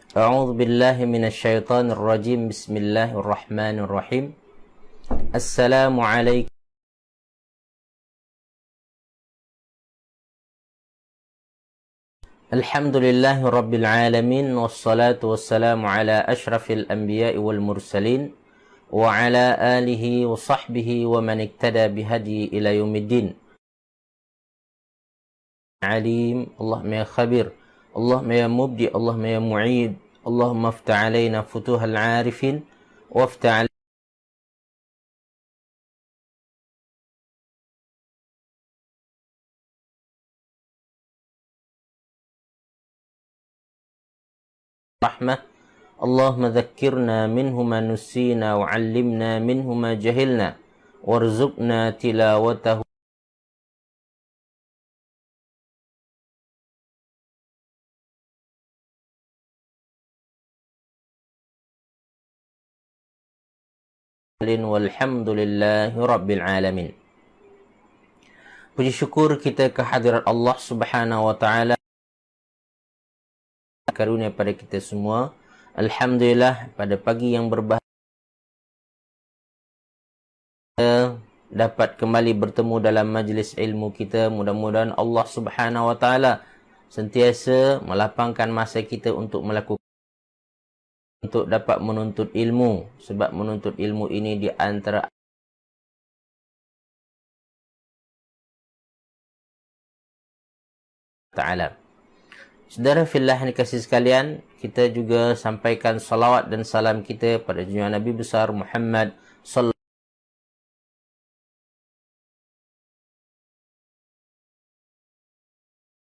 A'udzu billahi minasyaitonir rajim. Bismillahirrahmanirrahim. Assalamualaikum. Alhamdulillahi rabbil alamin, wassalatu wassalamu ala asyrafil anbiya'i wal mursalin wa ala alihi wa sahbihi wa man iktada bihadi ila yaumiddin. Alim, Allahumma ya khabir, Allahumma ya mubdi, Allahumma ya mu'id, Allahumma aftah alaina futuhal arifin waftah alaina rahmah. Allahumma dhakkirna minhu ma nusina wa 'allimna minhu ma jahilna warzuqna tilawatahu. Walhamdulillahi rabbil alamin. Puji syukur kita kehadirat Allah Subhanahu wa taala karunia pada kita semua. Alhamdulillah, pada pagi yang berbahagia dapat kembali bertemu dalam majlis ilmu kita. Mudah-mudahan Allah Subhanahu wa taala sentiasa melapangkan masa kita untuk dapat menuntut ilmu, sebab menuntut ilmu ini di antara Ta'ala. Saudara fillah yang dikasihi sekalian, kita juga sampaikan salawat dan salam kita pada junjungan Nabi besar Muhammad sallallahu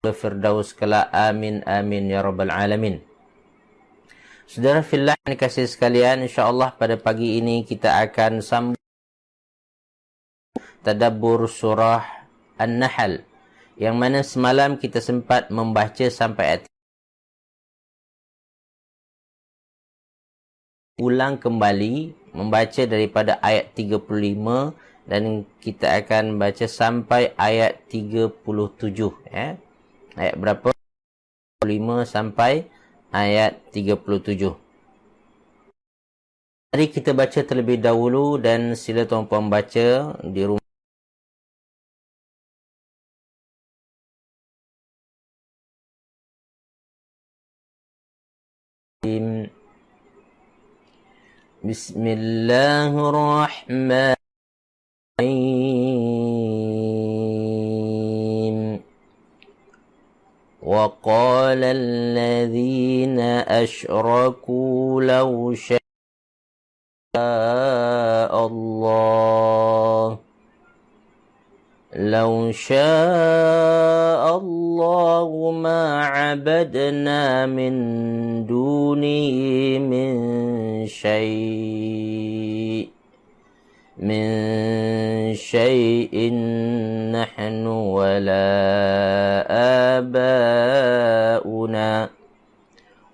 alaihi firdaus kala, amin amin ya rabbal alamin. Saudara fillah yang dikasihi sekalian, insya-Allah pada pagi ini kita akan sambung tadabbur surah An-Nahl, yang mana semalam kita sempat membaca sampai ayat. Ulang kembali membaca daripada ayat 35 dan kita akan baca sampai ayat 37, ya. Ayat berapa? 5 sampai ayat 37. Mari kita baca terlebih dahulu dan sila tuan-puan baca di rumah. Bismillahirrahmanirrahim. Wa qala alladhina asyraku law syaa Allah لو شاء الله ما عبدنا من دونه من شيء نحن ولا آباؤنا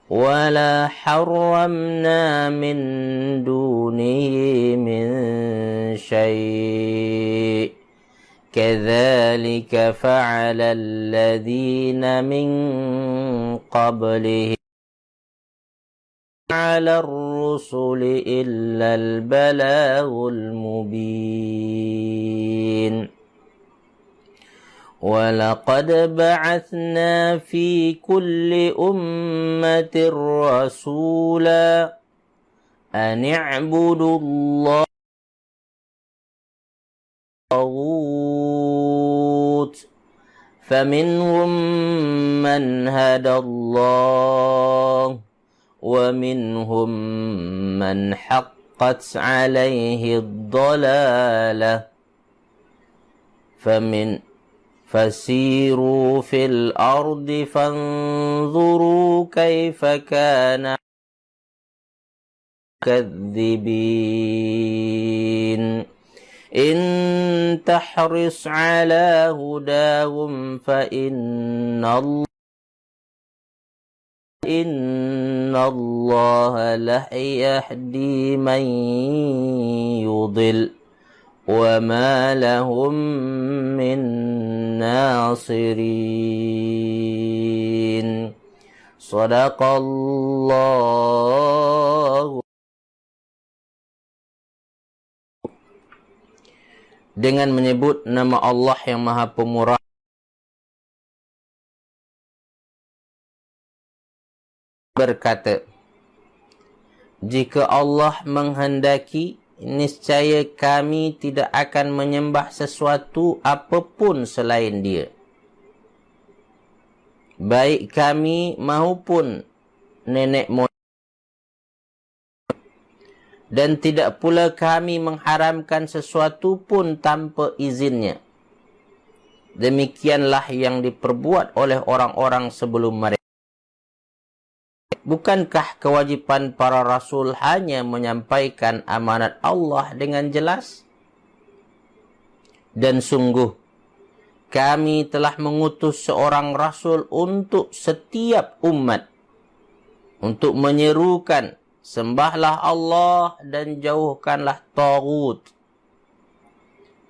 ولا حرمنا من دونه من شيء كذلك فعل الذين من قبلهم على الرسل إلا البلاغ المبين ولقد بعثنا في كل أمة رسولا أن اعبدوا الله فمنهم من هدى الله ومنهم من حقت عليه الضلالة فسيروا في الأرض فانظروا كيف كان كذبين إن تحرص على هداهم فإن الله لا يهدي من يضل وما لهم من ناصرين. Sadaqallahu. Dengan menyebut nama Allah yang Maha Pemurah, berkata, jika Allah menghendaki, niscaya kami tidak akan menyembah sesuatu apapun selain Dia. Baik kami maupun nenek moyang. Dan tidak pula kami mengharamkan sesuatu pun tanpa izinnya. Demikianlah yang diperbuat oleh orang-orang sebelum mereka. Bukankah kewajipan para rasul hanya menyampaikan amanat Allah dengan jelas? Dan sungguh, kami telah mengutus seorang rasul untuk setiap umat, untuk menyerukan, sembahlah Allah dan jauhkanlah taghut.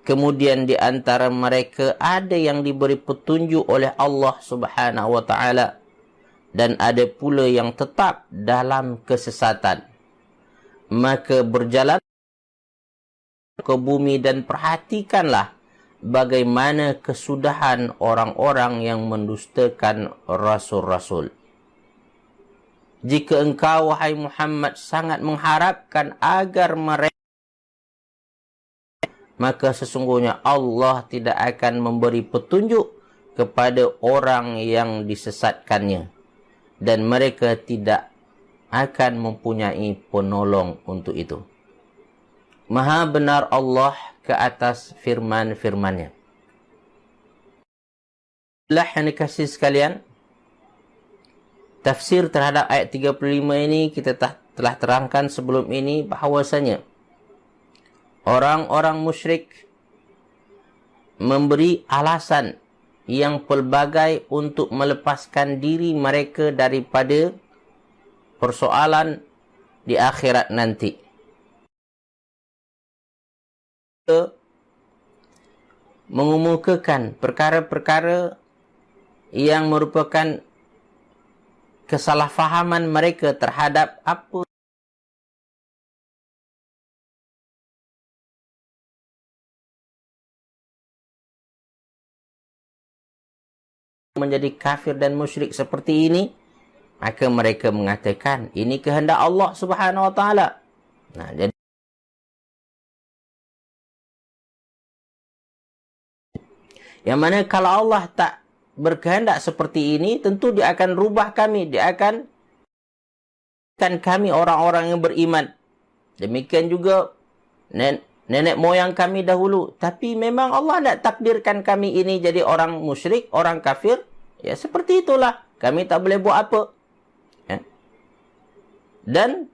Kemudian di antara mereka ada yang diberi petunjuk oleh Allah Subhanahu wa taala, dan ada pula yang tetap dalam kesesatan. Maka berjalan ke bumi dan perhatikanlah bagaimana kesudahan orang-orang yang mendustakan rasul-rasul. Jika engkau, wahai Muhammad, sangat mengharapkan agar mereka, maka sesungguhnya Allah tidak akan memberi petunjuk kepada orang yang disesatkannya, dan mereka tidak akan mempunyai penolong untuk itu. Maha benar Allah ke atas firman-firman-Nya. Lah yang dikasih sekalian, tafsir terhadap ayat 35 ini kita telah terangkan sebelum ini bahawasanya orang-orang musyrik memberi alasan yang pelbagai untuk melepaskan diri mereka daripada persoalan di akhirat nanti. Mengemukakan perkara-perkara yang merupakan kesalahfahaman mereka terhadap apa menjadi kafir dan musyrik seperti ini, maka mereka mengatakan ini kehendak Allah Subhanahu wa taala. Nah, jadi yang mana kalau Allah tak berkehendak seperti ini, tentu Dia akan rubah kami, Dia akan kami orang-orang yang beriman. Demikian juga nenek moyang kami dahulu. Tapi memang Allah tak takdirkan kami ini jadi orang musyrik, orang kafir. Ya, seperti itulah. Kami tak boleh buat apa. Ya. Dan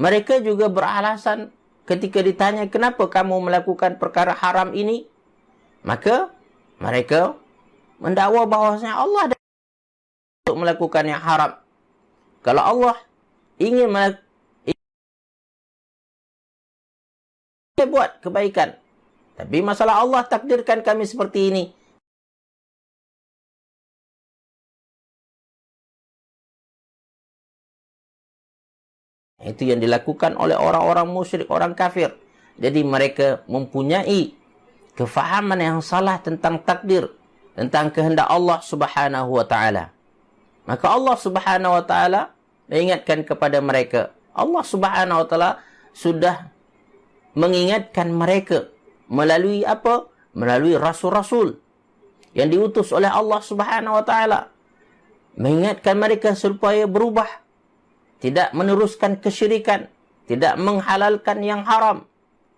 mereka juga beralasan ketika ditanya, kenapa kamu melakukan perkara haram ini? Maka mereka mendakwa bahawasanya Allah untuk melakukan yang haram. Kalau Allah ingin buat kebaikan, tapi masalah Allah takdirkan kami seperti ini. Itu yang dilakukan oleh orang-orang musyrik, orang kafir. Jadi mereka mempunyai kefahaman yang salah tentang takdir, tentang kehendak Allah Subhanahu wa taala. Maka Allah Subhanahu wa taala mengingatkan kepada mereka. Allah Subhanahu wa taala sudah mengingatkan mereka melalui apa? Melalui rasul-rasul yang diutus oleh Allah Subhanahu wa taala. Mengingatkan mereka supaya berubah, tidak meneruskan kesyirikan, tidak menghalalkan yang haram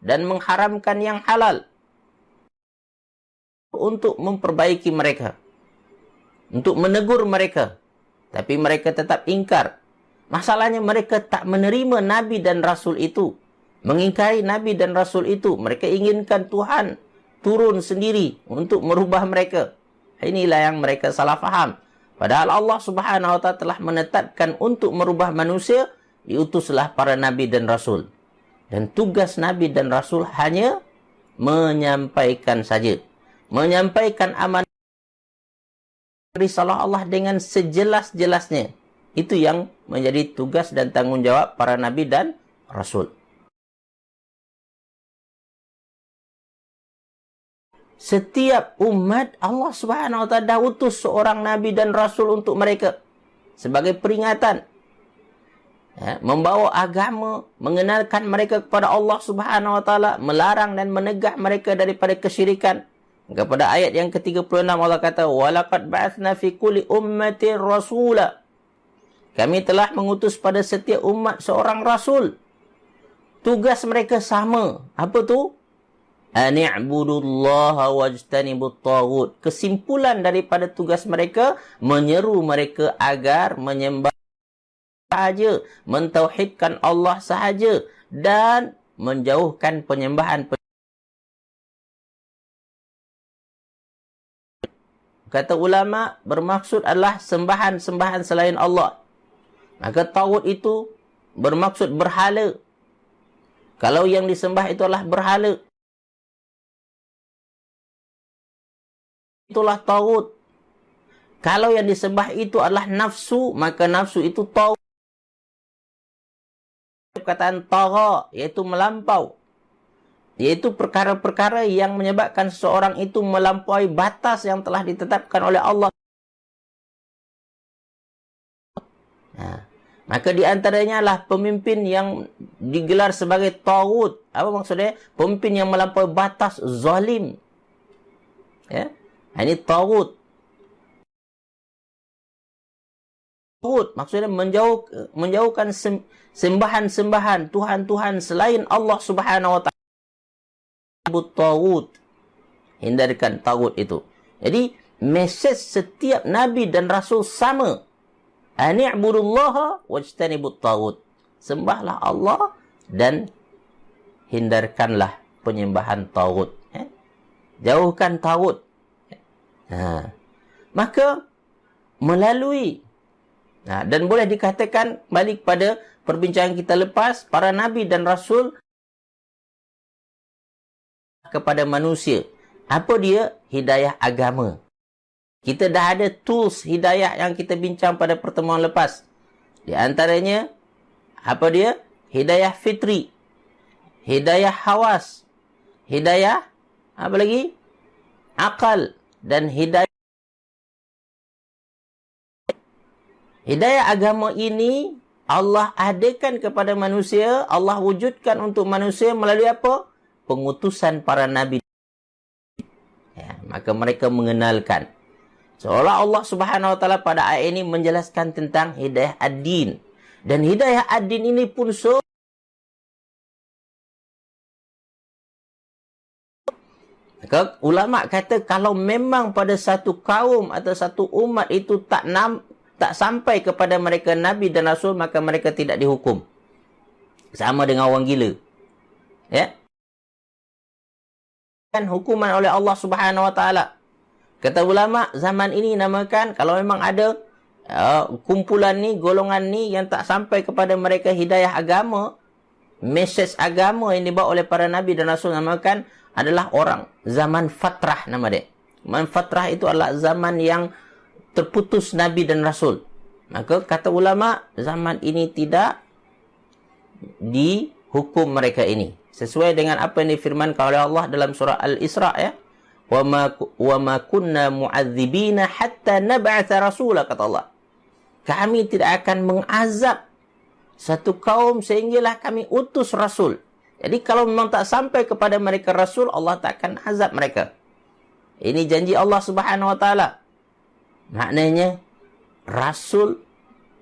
dan mengharamkan yang halal, untuk memperbaiki mereka, untuk menegur mereka. Tapi mereka tetap ingkar. Masalahnya mereka tak menerima Nabi dan Rasul itu, mengingkari Nabi dan Rasul itu. Mereka inginkan Tuhan turun sendiri untuk merubah mereka. Inilah yang mereka salah faham. Padahal Allah Subhanahu wa taala telah menetapkan untuk merubah manusia, diutuslah para Nabi dan Rasul. Dan tugas Nabi dan Rasul hanya menyampaikan saja. Menyampaikan amanah risalah Allah dengan sejelas-jelasnya. Itu yang menjadi tugas dan tanggungjawab para nabi dan rasul. Setiap umat Allah Subhanahu wa taala dah utus seorang nabi dan rasul untuk mereka sebagai peringatan. Ya, membawa agama, mengenalkan mereka kepada Allah Subhanahu wa taala, melarang dan menegah mereka daripada kesyirikan. Kepada ayat yang ke-36 Allah kata, "Walaqad ba'atsna fi kulli ummatin rasula." Kami telah mengutus pada setiap umat seorang rasul. Tugas mereka sama. Apa tu? Ani'budullaha wajtanibut taghut. Kesimpulan daripada tugas mereka menyeru mereka agar menyembah sahaja, mentauhidkan Allah sahaja dan menjauhkan penyembahan. Kata ulama, bermaksud adalah sembahan-sembahan selain Allah. Maka taghut itu bermaksud berhala. Kalau yang disembah itu adalah berhala, itulah taghut. Kalau yang disembah itu adalah nafsu, maka nafsu itu taghut. Perkataan tagha, iaitu melampau. Iaitu perkara-perkara yang menyebabkan seseorang itu melampaui batas yang telah ditetapkan oleh Allah. Nah, maka di antaranya adalah pemimpin yang digelar sebagai taghut. Apa maksudnya? Pemimpin yang melampaui batas, zalim. Ya. Ini taghut. Taghut maksudnya menjauhkan sembahan-sembahan Tuhan-Tuhan selain Allah Subhanahu wa taala. Taghut. Hindarkan taghut itu. Jadi mesej setiap nabi dan rasul sama. Ani'budullaha wajtanibut taghut. Sembahlah Allah dan hindarkanlah penyembahan taghut. Jauhkan taghut. Maka melalui dan boleh dikatakan balik pada perbincangan kita lepas, para nabi dan rasul kepada manusia. Apa dia? Hidayah agama. Kita dah ada tools hidayah yang kita bincang pada pertemuan lepas. Di antaranya apa dia? Hidayah fitri, hidayah hawas, hidayah apa lagi? Akal, dan hidayah agama ini Allah adakan kepada manusia, Allah wujudkan untuk manusia melalui apa? Pengutusan para nabi. Ya, maka mereka mengenalkan. Seolah Allah Subhanahu wa taala pada ayat ini menjelaskan tentang hidayah ad-din. Dan hidayah ad-din ini pun maka ulama kata kalau memang pada satu kaum atau satu umat itu tak sampai kepada mereka nabi dan rasul, maka mereka tidak dihukum. Sama dengan orang gila. Ya. Kan hukuman oleh Allah Subhanahu wa taala. Kata ulama, zaman ini namakan kalau memang ada kumpulan ni, golongan ni yang tak sampai kepada mereka hidayah agama, mesej agama yang dibawa oleh para nabi dan rasul, namakan adalah orang zaman fatrah nama dia. Zaman fatrah itu adalah zaman yang terputus nabi dan rasul. Maka kata ulama, zaman ini tidak dihukum mereka ini. Sesuai dengan apa yang difirmankan oleh Allah dalam surah Al-Isra, ya. Wa ma kunna mu'adzibina hatta nab'atha rasula, kata Allah. Kami tidak akan mengazab satu kaum sehinggalah kami utus rasul. Jadi kalau memang tak sampai kepada mereka rasul, Allah tak akan azab mereka. Ini janji Allah Subhanahu wa taala. Maknanya rasul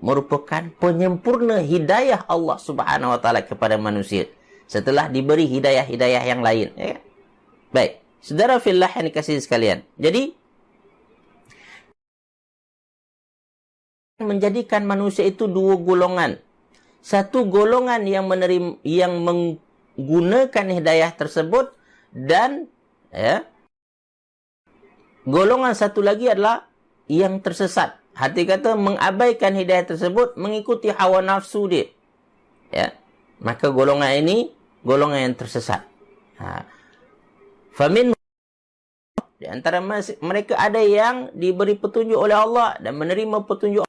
merupakan penyempurna hidayah Allah Subhanahu wa taala kepada manusia setelah diberi hidayah-hidayah yang lain, ya. Baik, saudara fillah yang dikasihi sekalian. Jadi menjadikan manusia itu dua golongan. Satu golongan yang menggunakan hidayah tersebut, dan golongan satu lagi adalah yang tersesat. Hati kata mengabaikan hidayah tersebut, mengikuti hawa nafsu dia. Ya. Maka golongan ini golongan yang tersesat. Famin, Di antara mereka ada yang diberi petunjuk oleh Allah dan menerima petunjuk.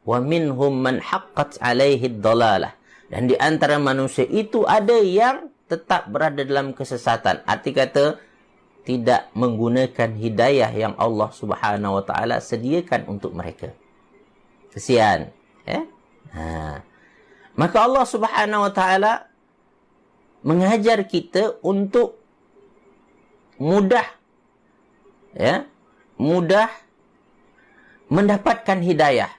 Wa minhum man haqqat alaihi dhalalah. Dan di antara manusia itu ada yang tetap berada dalam kesesatan. Arti kata tidak menggunakan hidayah yang Allah Subhanahu wa taala sediakan untuk mereka. Kesian, Maka Allah Subhanahu wa taala mengajar kita untuk mudah mendapatkan hidayah,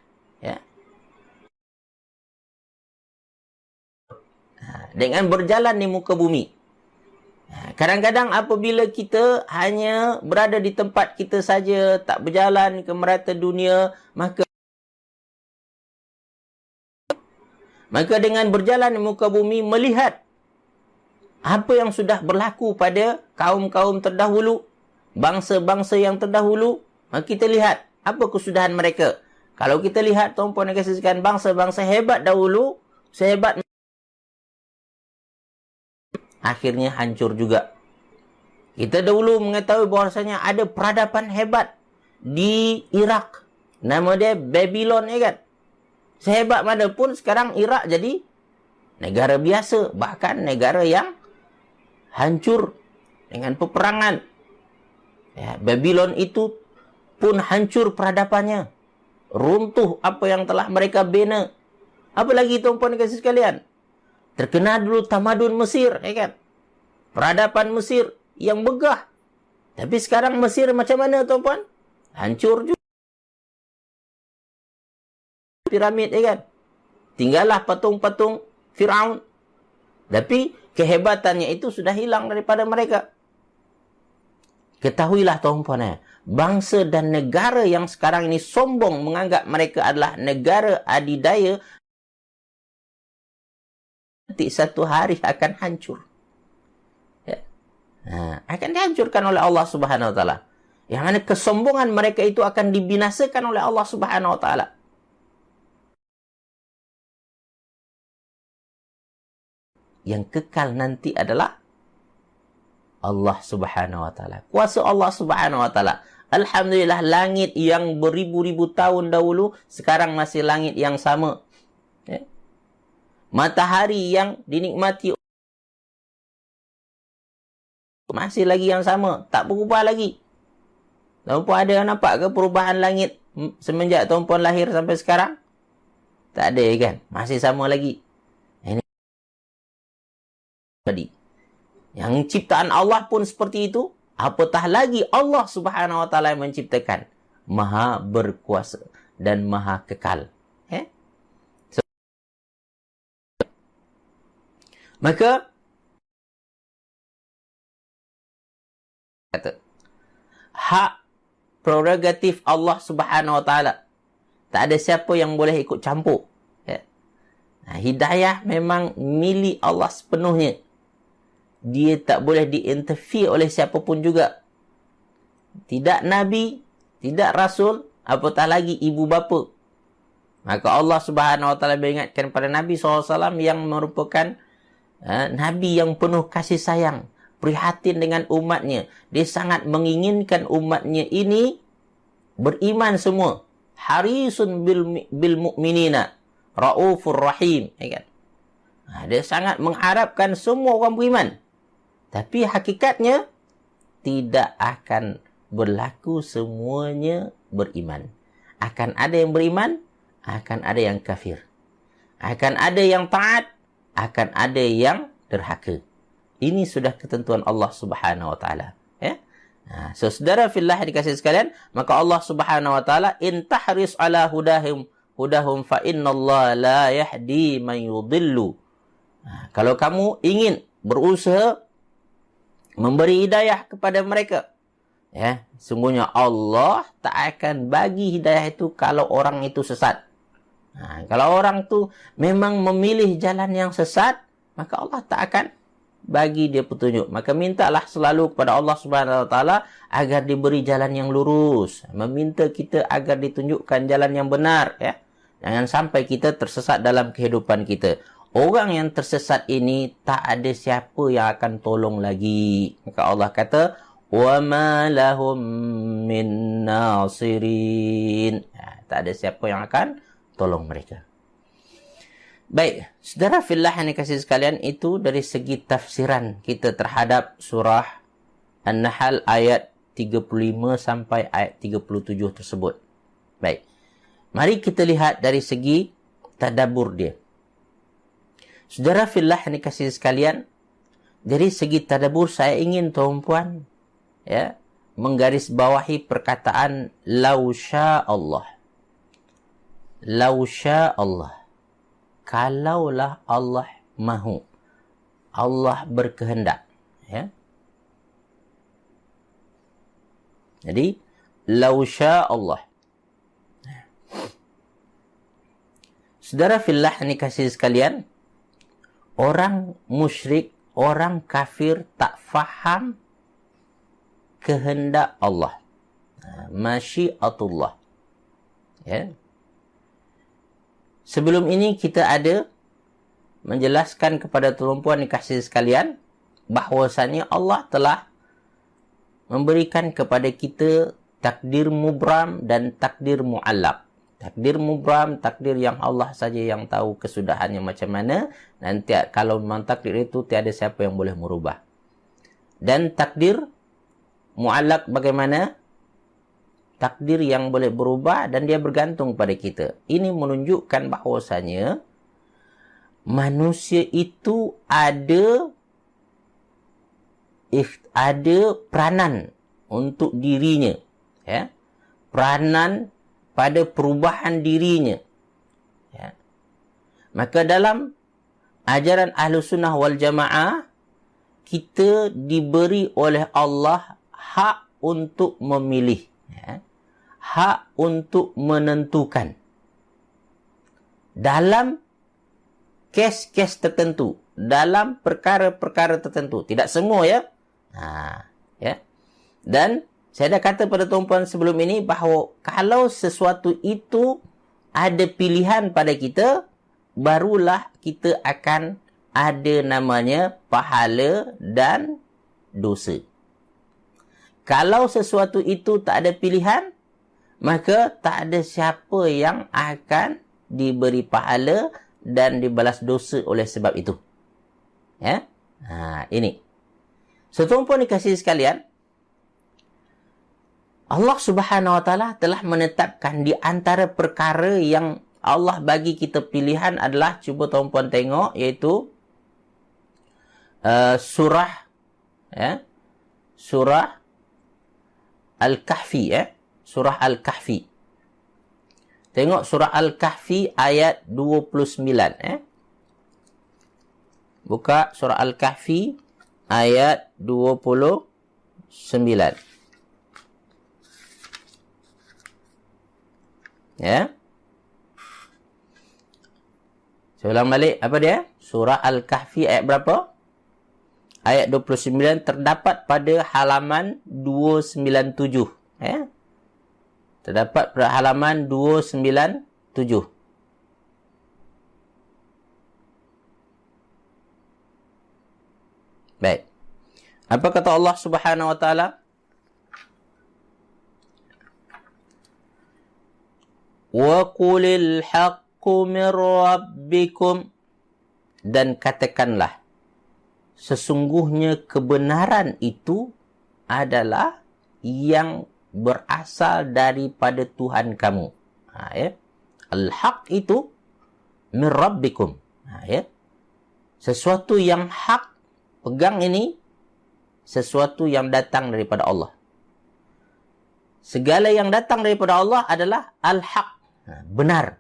dengan berjalan di muka bumi. Kadang-kadang apabila kita hanya berada di tempat kita saja, tak berjalan ke merata dunia, maka dengan berjalan di muka bumi, melihat apa yang sudah berlaku pada kaum-kaum terdahulu, bangsa-bangsa yang terdahulu, maka kita lihat apa kesudahan mereka. Kalau kita lihat, tuan-puan dan kasih sekalian, bangsa-bangsa hebat dahulu, sehebat akhirnya hancur juga. Kita dahulu mengetahui bahawasanya ada peradaban hebat di Iraq. Nama dia Babylon, kan? Sehebat mana pun sekarang Iraq jadi negara biasa, bahkan negara yang hancur dengan peperangan. Babylon itu pun hancur peradabannya. Runtuh apa yang telah mereka bina. Apalagi tuan-puan dan kasih sekalian, terkenal dulu tamadun Mesir, kan? Peradaban Mesir yang megah. Tapi sekarang Mesir macam mana, tuan-puan? Hancur juga. Piramid, kan? Tinggallah patung-patung Firaun. Tapi kehebatannya itu sudah hilang daripada mereka. Ketahuilah, tuan-puan, bangsa dan negara yang sekarang ini sombong menganggap mereka adalah negara adidaya, nanti satu hari akan hancur. Akan dihancurkan oleh Allah Subhanahu wa taala. Yang mana kesombongan mereka itu akan dibinasakan oleh Allah Subhanahu wa taala. Yang kekal nanti adalah Allah Subhanahu wa taala. Kuasa Allah Subhanahu wa taala. Alhamdulillah, langit yang beribu-ribu tahun dahulu sekarang masih langit yang sama. Matahari yang dinikmati masih lagi yang sama, tak berubah lagi. Tuan-puan ada nampak ke perubahan langit semenjak tuan-puan lahir sampai sekarang? Tak ada, kan? Masih sama lagi. Ini yang ciptaan Allah pun seperti itu, apatah lagi Allah Subhanahu wa taala yang menciptakan, Maha berkuasa dan Maha kekal. Maka hak prerogatif Allah Subhanahu wa taala, tak ada siapa yang boleh ikut campur. Hidayah memang milik Allah sepenuhnya. Dia tak boleh diinterfere oleh siapa pun juga. Tidak Nabi, tidak Rasul, apatah lagi ibu bapa. Maka Allah Subhanahu wa taala mengingatkan pada Nabi SAW yang merupakan Nabi yang penuh kasih sayang, prihatin dengan umatnya. Dia sangat menginginkan umatnya ini beriman semua. Harisun bil mu'minina raufur rahim, kan? Dia sangat mengharapkan semua orang beriman. Tapi hakikatnya tidak akan berlaku semuanya beriman. Akan ada yang beriman, akan ada yang kafir. Akan ada yang taat, akan ada yang derhaka. Ini sudah ketentuan Allah Subhanahu wa taala, So, saudara fillah dikasih sekalian, maka Allah Subhanahu wa taala, in tahris ala hudahum fa innallaha la yahdi man yudhillu. Kalau kamu ingin berusaha memberi hidayah kepada mereka, sungguhnya Allah tak akan bagi hidayah itu kalau orang itu sesat. Kalau orang tu memang memilih jalan yang sesat, maka Allah tak akan bagi dia petunjuk. Maka mintalah selalu kepada Allah Subhanahu wa taala agar diberi jalan yang lurus. Meminta kita agar ditunjukkan jalan yang benar, Jangan sampai kita tersesat dalam kehidupan kita. Orang yang tersesat ini tak ada siapa yang akan tolong lagi. Maka Allah kata, وَمَا لَهُمْ مِنْ نَاصِرِينَ. Tak ada siapa yang akan tolong mereka. Baik, saudara fillah yang dikasihi sekalian, itu dari segi tafsiran kita terhadap surah An-Nahl ayat 35 sampai ayat 37 tersebut. Baik, mari kita lihat dari segi tadabbur dia. Saudara fillah yang dikasihi sekalian, dari segi tadabbur saya ingin tuan-puan menggarisbawahi perkataan lau sya Allah. Lau sya Allah. Kalaulah Allah mahu. Allah berkehendak. Ya. Jadi, lau sya Allah. Saudara fillah yang dikasihi sekalian, orang musyrik, orang kafir tak faham kehendak Allah. Masyiatullah. Ya. Sebelum ini kita ada menjelaskan kepada tuan-puan dikasihi sekalian bahwasanya Allah telah memberikan kepada kita takdir mubram dan takdir mu'allaq. Takdir mubram, takdir yang Allah saja yang tahu kesudahannya macam mana. Nanti kalau memang takdir itu tiada siapa yang boleh merubah. Dan takdir mu'allaq bagaimana? Takdir yang boleh berubah dan dia bergantung pada kita. Ini menunjukkan bahawasanya manusia itu ada peranan untuk dirinya. Ya? Peranan pada perubahan dirinya. Ya? Maka dalam ajaran Ahlussunnah wal Jamaah, kita diberi oleh Allah hak untuk memilih. Ya? Hak untuk menentukan dalam kes-kes tertentu, dalam perkara-perkara tertentu. Tidak semua ya. Ya. Dan saya dah kata pada tuan-puan sebelum ini bahawa kalau sesuatu itu ada pilihan pada kita, barulah kita akan ada namanya pahala dan dosa. Kalau sesuatu itu tak ada pilihan, maka tak ada siapa yang akan diberi pahala dan dibalas dosa oleh sebab itu. Ya? Ini. So, tuan-puan dikasihi sekalian, Allah Subhanahu Wa Taala telah menetapkan di antara perkara yang Allah bagi kita pilihan adalah, cuba tuan-puan tengok, iaitu surah Al-Kahfi. Surah Al-Kahfi. Tengok surah Al-Kahfi ayat 29. Buka surah Al-Kahfi ayat 29. Ya. Saya ulang balik. Apa dia? Surah Al-Kahfi ayat berapa? Ayat 29 terdapat pada halaman 297. Ya. Terdapat pada halaman 297. Baik. Apa kata Allah Subhanahu Wa Taala? Wa qulil haqqu mir rabbikum, dan katakanlah sesungguhnya kebenaran itu adalah yang berasal daripada Tuhan kamu. Ya. Al-haq itu min rabbikum. Ya. Sesuatu yang hak, pegang ini, sesuatu yang datang daripada Allah. Segala yang datang daripada Allah adalah al-haq. Benar.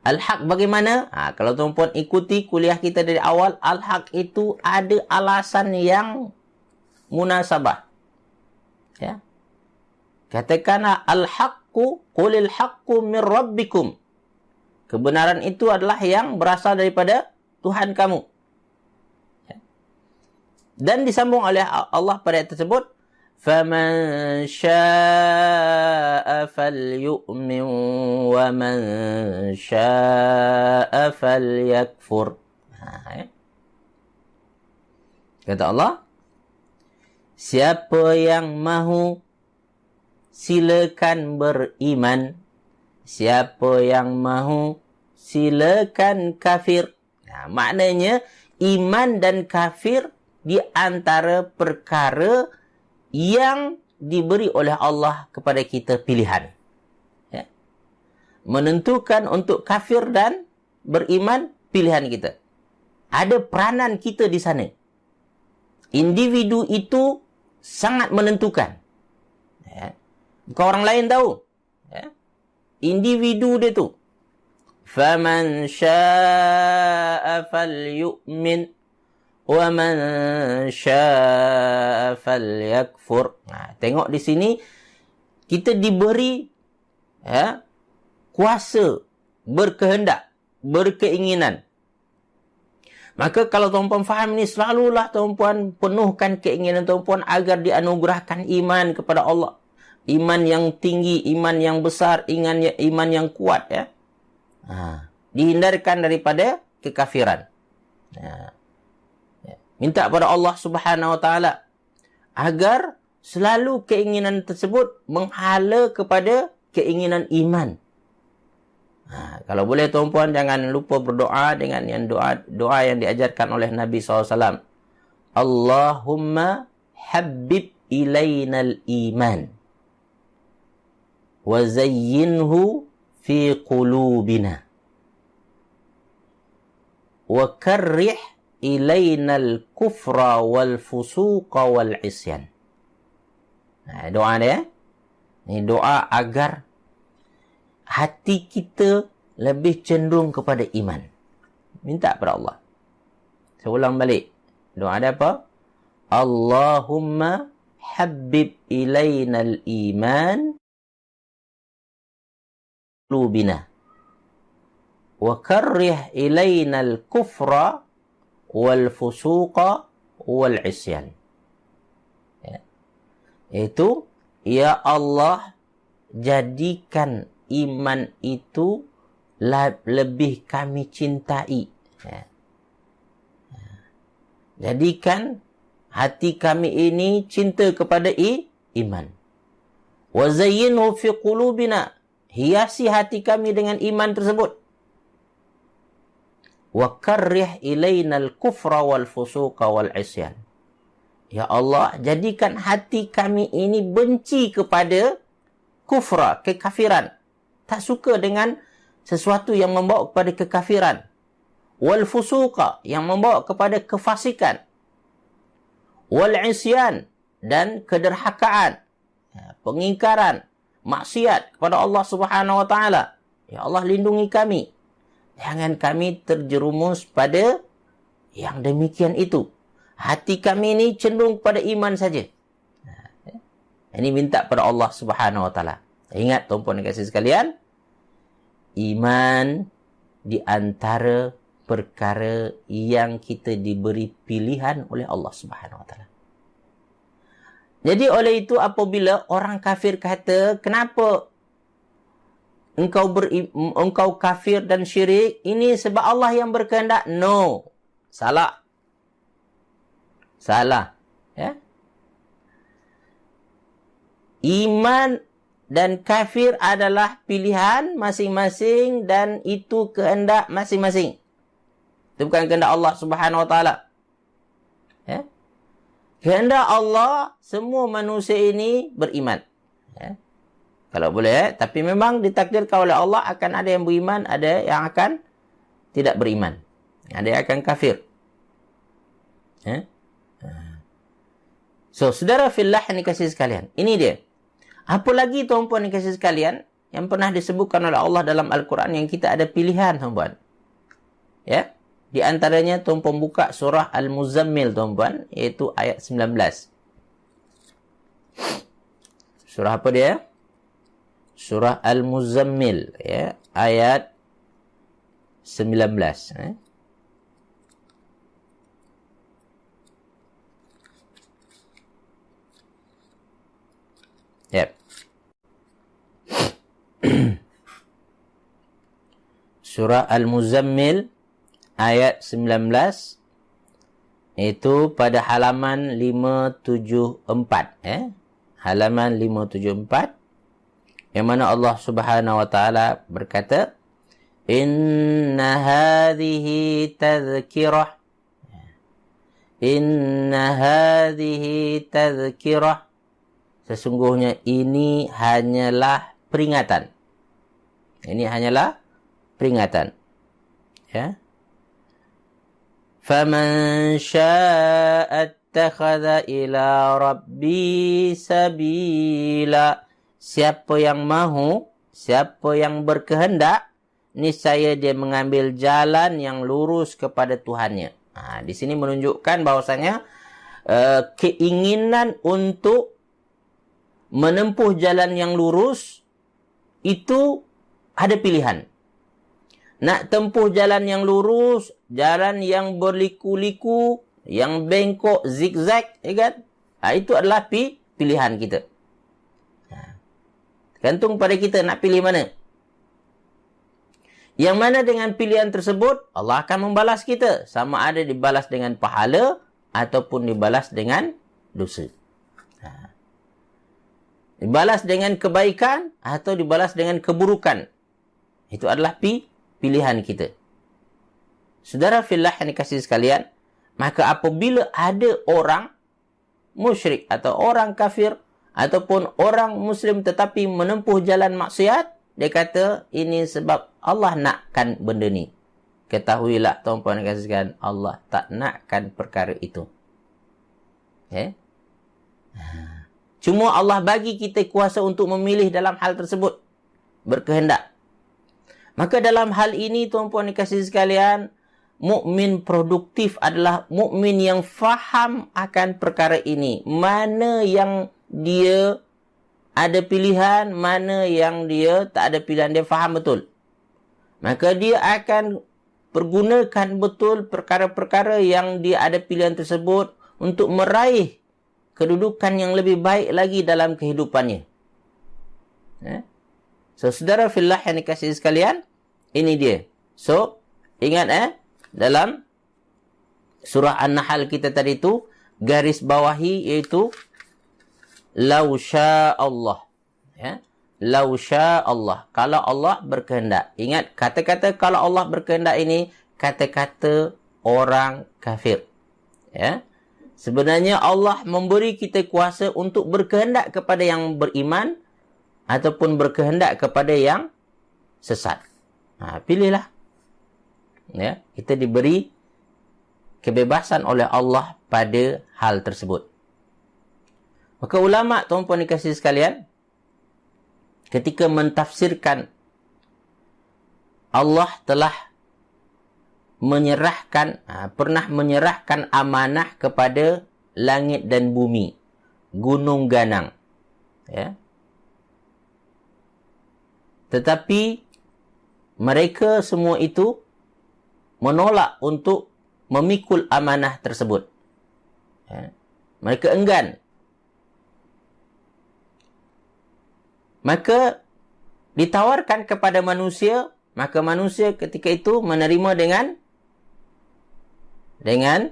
Al-haq bagaimana? Kalau tuan-puan ikuti kuliah kita dari awal, al-haq itu ada alasan yang munasabah. Ya. Katakanlah al-haqqu, qulil haqqu min rabbikum. Kebenaran itu adalah yang berasal daripada Tuhan kamu. Ya. Dan disambung oleh Allah pada ayat tersebut, faman syaa'a falyu'min wa man syaa'a falyakfur. Ya. Kata Allah, Siapa yang mahu, silakan beriman. Siapa yang mahu, silakan kafir. Nah, maknanya iman dan kafir di antara perkara yang diberi oleh Allah kepada kita pilihan. Ya. Menentukan untuk kafir dan beriman, pilihan kita. Ada peranan kita di sana. Individu itu sangat menentukan. Ya. Bukan orang lain tahu. Ya. Individu dia tu. Faman syaa'a falyu'min wa man syaa'a falyakfur. Nah, tengok di sini kita diberi kuasa, berkehendak, berkeinginan. Maka kalau tuan-puan faham ni, selalulah tuan-puan penuhkan keinginan tuan-puan agar dianugerahkan iman kepada Allah. Iman yang tinggi, iman yang besar, iman yang kuat. Ya. Dihindarkan daripada kekafiran. Ya. Minta kepada Allah Subhanahu Wa Taala agar selalu keinginan tersebut menghala kepada keinginan iman. Kalau boleh tuan-puan jangan lupa berdoa dengan yang doa yang diajarkan oleh Nabi SAW. Allahumma habbib ilainal iman wa zayyinhu fi qulubina wa karrih ilainal kufra wal fusuqa wal isyan. Doa dia. Ini doa agar hati kita lebih cenderung kepada iman. Minta kepada Allah. Saya ulang balik. Doa dia apa? Allahumma habbib ilainal iman qulubina wa karrih ilainal kufra wal fusuqa wal isyan. Itu, ya Allah, jadikan iman itu lebih kami cintai. Jadikan hati kami ini cinta kepada iman. Wa zayyinhu fi qulubina, hiasi hati kami dengan iman tersebut. Wa karrih ilainal kufra wal fusuqa wal isyan. Ya Allah, jadikan hati kami ini benci kepada kufra, kekafiran. Tak suka dengan sesuatu yang membawa kepada kekafiran. Wal fusuqa, yang membawa kepada kefasikan. Wal isyan, dan kederhakaan, pengingkaran, maksiat kepada Allah Subhanahu Wa Taala. Ya Allah, lindungi kami. Jangan kami terjerumus pada yang demikian itu. Hati kami ini cenderung pada iman saja. Ini minta pada Allah Subhanahu Wa Taala. Ingat tuan-puan dan kasih sekalian, iman di antara perkara yang kita diberi pilihan oleh Allah Subhanahu Wa Taala. Jadi oleh itu apabila orang kafir kata, kenapa engkau kafir dan syirik? Ini sebab Allah yang berkehendak. No. Salah. Ya. Iman dan kafir adalah pilihan masing-masing dan itu kehendak masing-masing. Itu bukan kehendak Allah Subhanahu Wa Taala. Ya. Kehendak Allah, semua manusia ini beriman. Ya. Kalau boleh, tapi memang ditakdirkan oleh Allah akan ada yang beriman, ada yang akan tidak beriman. Ada yang akan kafir. Ya. So, saudara fillah yang dikasihi sekalian, ini dia. Apa lagi tuan-puan yang dikasihi sekalian yang pernah disebutkan oleh Allah dalam Al-Quran yang kita ada pilihan, tuan-puan. Ya. Di antaranya tuan-puan buka surah Al-Muzammil, tuan-puan, iaitu ayat 19. Surah apa dia? Surah Al-Muzammil, ya, ayat 19. Yep. Surah Al-Muzammil ayat 19. Itu pada halaman 574. Halaman 574. Yang mana Allah Subhanahu wa taala berkata, Inna hadhihi tadhkirah. Inna hadhihi tadhkirah. Sesungguhnya ini hanyalah peringatan. Ini hanyalah peringatan. Ya. Faman syaa'a attakhadha ila rabbi sabila. Siapa yang mahu, siapa yang berkehendak, niscaya dia mengambil jalan yang lurus kepada Tuhannya. Di sini menunjukkan bahwasanya keinginan untuk menempuh jalan yang lurus itu ada pilihan. Nak tempuh jalan yang lurus, jalan yang berliku-liku, yang bengkok, zigzag, ya kan? Itu adalah pilihan kita. Gantung pada kita nak pilih mana. Yang mana dengan pilihan tersebut, Allah akan membalas kita. Sama ada dibalas dengan pahala ataupun dibalas dengan dosa. Dibalas dengan kebaikan atau dibalas dengan keburukan. Itu adalah pilihan kita. Saudara fillah yang dikasihi sekalian, maka apabila ada orang musyrik atau orang kafir ataupun orang muslim tetapi menempuh jalan maksiat, dia kata ini sebab Allah nakkan benda ni. Ketahuilah tuan-puan dan kasih sekalian, Allah tak nakkan perkara itu. Cuma Allah bagi kita kuasa untuk memilih dalam hal tersebut, berkehendak. Maka dalam hal ini tuan-puan dan kasih sekalian, mukmin produktif adalah mukmin yang faham akan perkara ini. Mana yang dia ada pilihan, mana yang dia tak ada pilihan, dia faham betul. Maka dia akan pergunakan betul perkara-perkara yang dia ada pilihan tersebut untuk meraih kedudukan yang lebih baik lagi dalam kehidupannya. So, saudara fillah yang dikasihi sekalian, ini dia. So, ingat dalam surah An-Nahl kita tadi tu, garis bawahi iaitu Lau sya'allah. Lau sya'allah. Kalau Allah berkehendak. Ingat, kata-kata kalau Allah berkehendak ini, kata-kata orang kafir. Sebenarnya Allah memberi kita kuasa untuk berkehendak kepada yang beriman ataupun berkehendak kepada yang sesat. Pilihlah. Kita diberi kebebasan oleh Allah pada hal tersebut. Maka ulama, tuan-puan dikasihi sekalian, ketika mentafsirkan Allah telah menyerahkan, pernah menyerahkan amanah kepada langit dan bumi, gunung ganang. Tetapi mereka semua itu menolak untuk memikul amanah tersebut. Mereka enggan. Maka ditawarkan kepada manusia, maka manusia ketika itu menerima dengan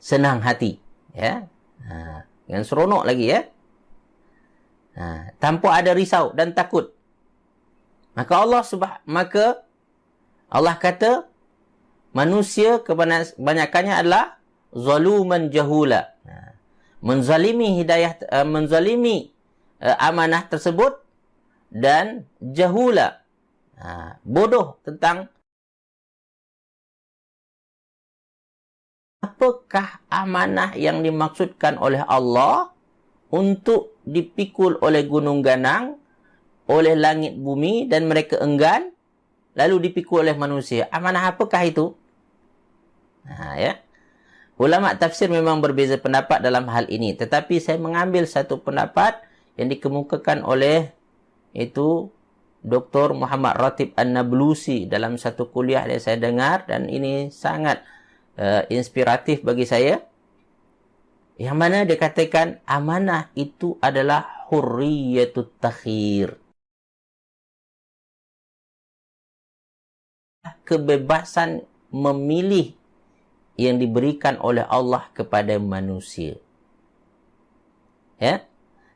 senang hati, dengan seronok lagi, tanpa ada risau dan takut. Maka Allah kata manusia kebanyakannya adalah zaluman jahula, menzalimi hidayah, menzalimi amanah tersebut, dan jahula, bodoh tentang apakah amanah yang dimaksudkan oleh Allah untuk dipikul oleh gunung ganang, oleh langit bumi, dan mereka enggan, lalu dipikul oleh manusia. Amanah apakah itu? Ulama tafsir memang berbeza pendapat dalam hal ini, tetapi saya mengambil satu pendapat yang dikemukakan oleh itu Dr. Muhammad Ratib An-Nablusi dalam satu kuliah yang saya dengar, dan ini sangat inspiratif bagi saya. Yang mana dia katakan amanah itu adalah hurriyatut takhir, kebebasan memilih yang diberikan oleh Allah kepada manusia. Ya.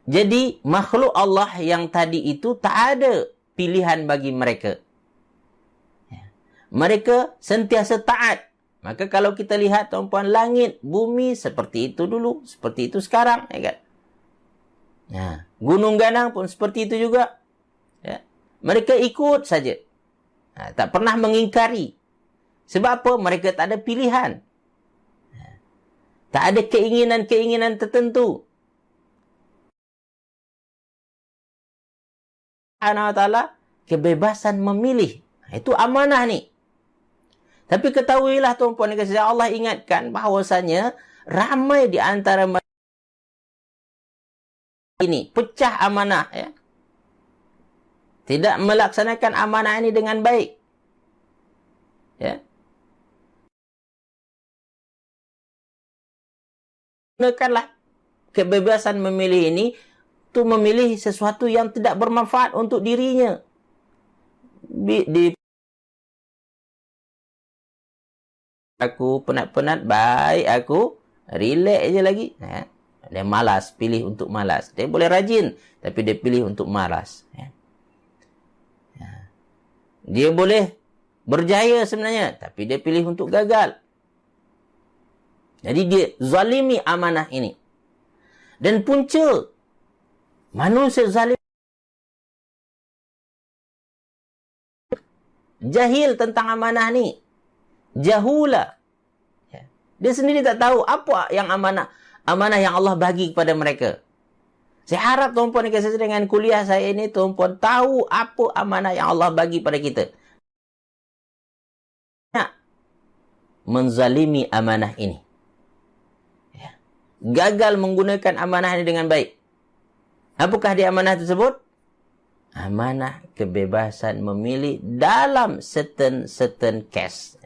Jadi makhluk Allah yang tadi itu tak ada pilihan bagi mereka. Ya. Mereka sentiasa taat. Maka kalau kita lihat tuan-puan, langit, bumi seperti itu dulu, seperti itu sekarang, ya kan? Nah, gunung ganang pun seperti itu juga. Ya. Mereka ikut saja. Nah, tak pernah mengingkari. Sebab apa? Mereka tak ada pilihan. Tak ada keinginan-keinginan tertentu. Allah Ta'ala kebebasan memilih. Itu amanah ni. Tapi ketahuilah tuan-puan dan kasih Allah, ingatkan bahawasanya ramai di antara ini pecah amanah, ya. Tidak melaksanakan amanah ini dengan baik. Ya. Gunakanlah kebebasan memilih ini untuk memilih sesuatu yang tidak bermanfaat untuk dirinya. Aku penat-penat, baik aku relax je lagi. Dia malas, pilih untuk malas. Dia boleh rajin, tapi dia pilih untuk malas. Dia boleh berjaya sebenarnya, tapi dia pilih untuk gagal. Jadi dia zalimi amanah ini. Dan punca manusia zalim, jahil tentang amanah ni. Jahula. Dia sendiri tak tahu apa yang amanah yang Allah bagi kepada mereka. Saya harap tuan-puan dengan kuliah saya ini, tuan-puan tahu apa amanah yang Allah bagi pada kita. Menzalimi amanah ini. Gagal menggunakan amanah ini dengan baik. Apakah dia amanah tersebut? Amanah kebebasan memilih dalam certain case.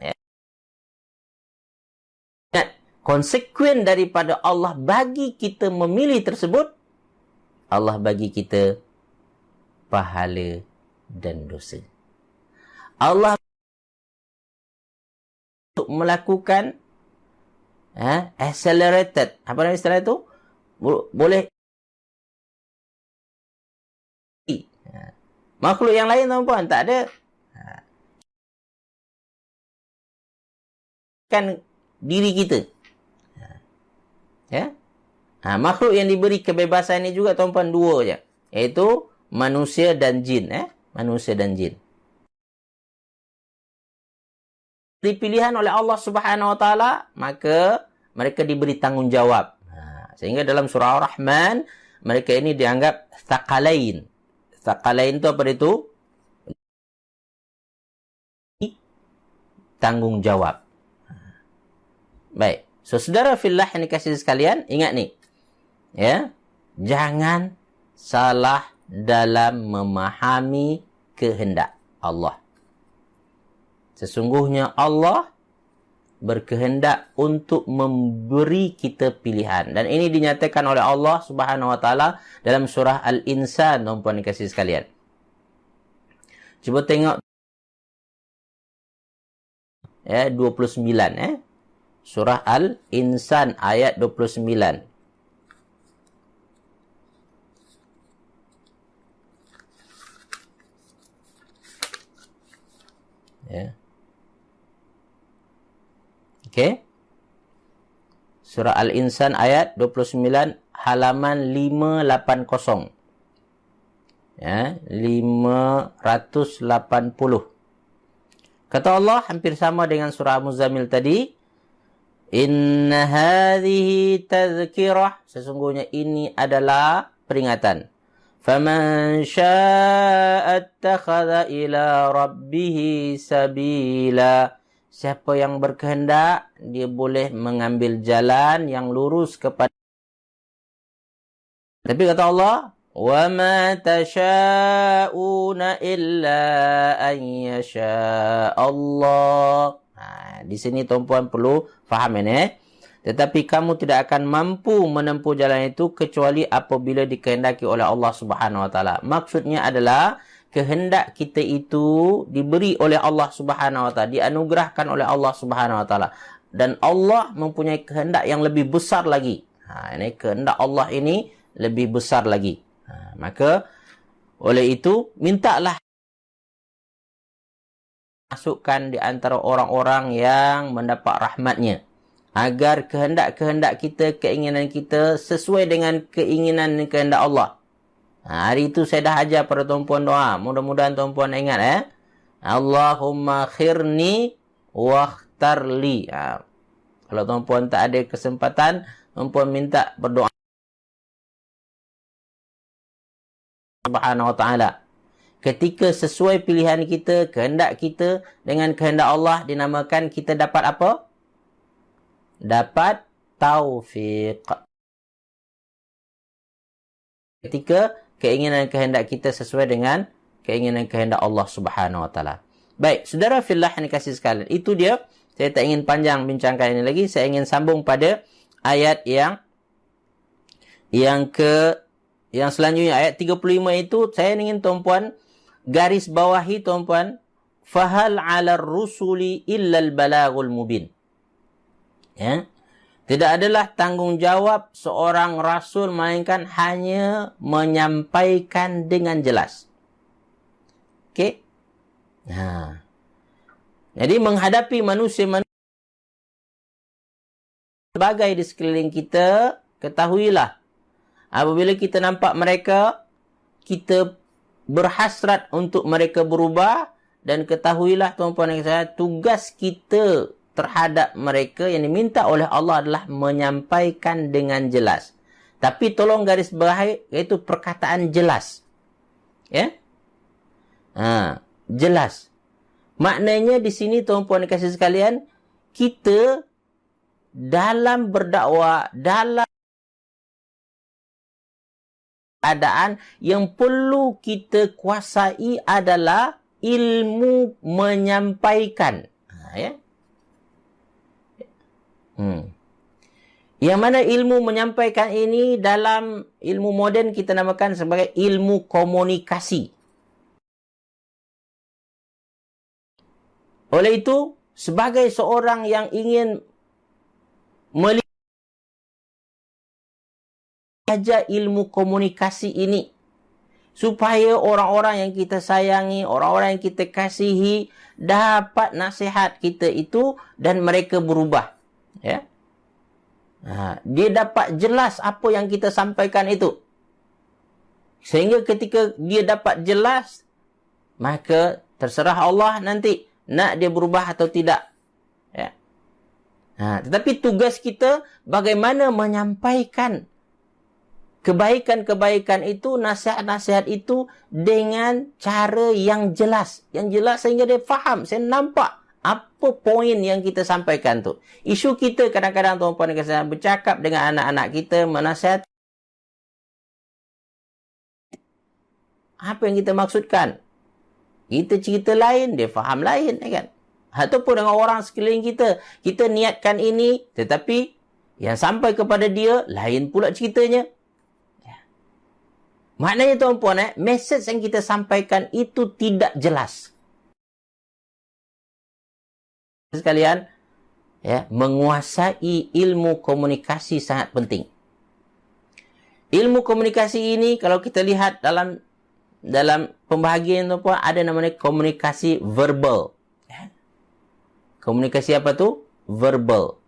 Konsekuen daripada Allah bagi kita memilih tersebut, Allah bagi kita pahala dan dosa. Allah untuk melakukan accelerated, apa nama istilah itu? Boleh makhluk yang lain tuan-puan tak ada. Kan diri kita. Ya. Makhluk yang diberi kebebasan ini juga tuan-puan dua je, iaitu manusia dan jin, manusia dan jin. Dipilihan oleh Allah Subhanahu Wa Taala, maka mereka diberi tanggungjawab. Sehingga dalam surah Ar-Rahman, mereka ini dianggap thaqalain. Thaqalain itu apa itu? Tanggungjawab. Baik. So, saudara fillah yang dikasihi sekalian, ingat ni. Ya. Jangan salah dalam memahami kehendak Allah. Sesungguhnya Allah berkehendak untuk memberi kita pilihan. Dan ini dinyatakan oleh Allah Subhanahu Wa Taala dalam surah Al-Insan, tuan-puan dikasihi sekalian. Cuba tengok ya 29 Surah Al-Insan ayat 29. Ya. Okey. Surah Al-Insan ayat 29 halaman 580. Ya, 580. Kata Allah hampir sama dengan surah Muzammil tadi. Inna hadhihi tadhkirah, sesungguhnya ini adalah peringatan. Faman syaa'a attakhadha ila rabbih sabila. Siapa yang berkehendak, dia boleh mengambil jalan yang lurus kepada. Tapi kata Allah, wa ma tasha'una illa an yasha Allah. Di sini tuan-puan perlu faham ini. Tetapi kamu tidak akan mampu menempuh jalan itu kecuali apabila dikehendaki oleh Allah Subhanahu Wa Taala. Maksudnya adalah kehendak kita itu diberi oleh Allah Subhanahu Wa Taala, dianugerahkan oleh Allah Subhanahu Wa Taala. dan Allah mempunyai kehendak yang lebih besar lagi. Ini kehendak Allah ini lebih besar lagi. Maka oleh itu mintalah masukkan di antara orang-orang yang mendapat rahmatnya, agar kehendak-kehendak kita, keinginan kita sesuai dengan keinginan dan kehendak Allah. Hari itu saya dah ajar pada tuan-puan doa. Mudah-mudahan tuan-puan ingat. Allahumma khirni wakhtarli. Kalau tuan-puan tak ada kesempatan, tuan-puan minta berdoa Subhanahu wa ta'ala. Ketika sesuai pilihan kita, kehendak kita dengan kehendak Allah, dinamakan kita dapat apa? Dapat taufik. Ketika keinginan kehendak kita sesuai dengan keinginan kehendak Allah Subhanahu wa taala. Baik, saudara fillah yang dikasihi sekalian, itu dia. Saya tak ingin panjang bincangkan ini lagi. Saya ingin sambung pada ayat yang selanjutnya, ayat 35 itu saya ingin tuan-puan garis bawahi, tuan-puan. Fahal 'alar rusuli illal balagul mubin. Ya. Tidak adalah tanggungjawab seorang rasul melainkan hanya menyampaikan dengan jelas. Okey? Jadi menghadapi manusia sebagai di sekeliling kita, ketahuilah, apabila kita nampak mereka, kita berhasrat untuk mereka berubah, dan ketahuilah tuan-puan dan saudara, tugas kita terhadap mereka yang diminta oleh Allah adalah menyampaikan dengan jelas. Tapi tolong garis bawahi, iaitu perkataan jelas. Ya? Jelas. Maknanya di sini tuan-puan dan kasih sekalian, kita dalam berdakwah, dalam keadaan yang perlu kita kuasai adalah ilmu menyampaikan. Ya? Yang mana ilmu menyampaikan ini dalam ilmu moden kita namakan sebagai ilmu komunikasi. Oleh itu, sebagai seorang yang ingin belajar ilmu komunikasi ini, supaya orang-orang yang kita sayangi, orang-orang yang kita kasihi dapat nasihat kita itu dan mereka berubah. Ya. Dia dapat jelas apa yang kita sampaikan itu. Sehingga ketika dia dapat jelas, maka terserah Allah nanti nak dia berubah atau tidak. Ya. Tetapi tugas kita bagaimana menyampaikan kebaikan-kebaikan itu, nasihat-nasihat itu dengan cara yang jelas. Yang jelas sehingga dia faham. Saya nampak apa poin yang kita sampaikan tu. Isu kita kadang-kadang tuan-puan dan saudara bercakap dengan anak-anak kita, menasihat. Apa yang kita maksudkan? Kita cerita lain, dia faham lain, kan? Ataupun dengan orang sekeliling kita, kita niatkan ini, tetapi yang sampai kepada dia lain pula ceritanya. Maknanya tuan-puan, mesej yang kita sampaikan itu tidak jelas. Sekalian, menguasai ilmu komunikasi sangat penting. Ilmu komunikasi ini kalau kita lihat dalam pembahagian tuan-puan, ada namanya komunikasi verbal. Komunikasi apa tu? Verbal.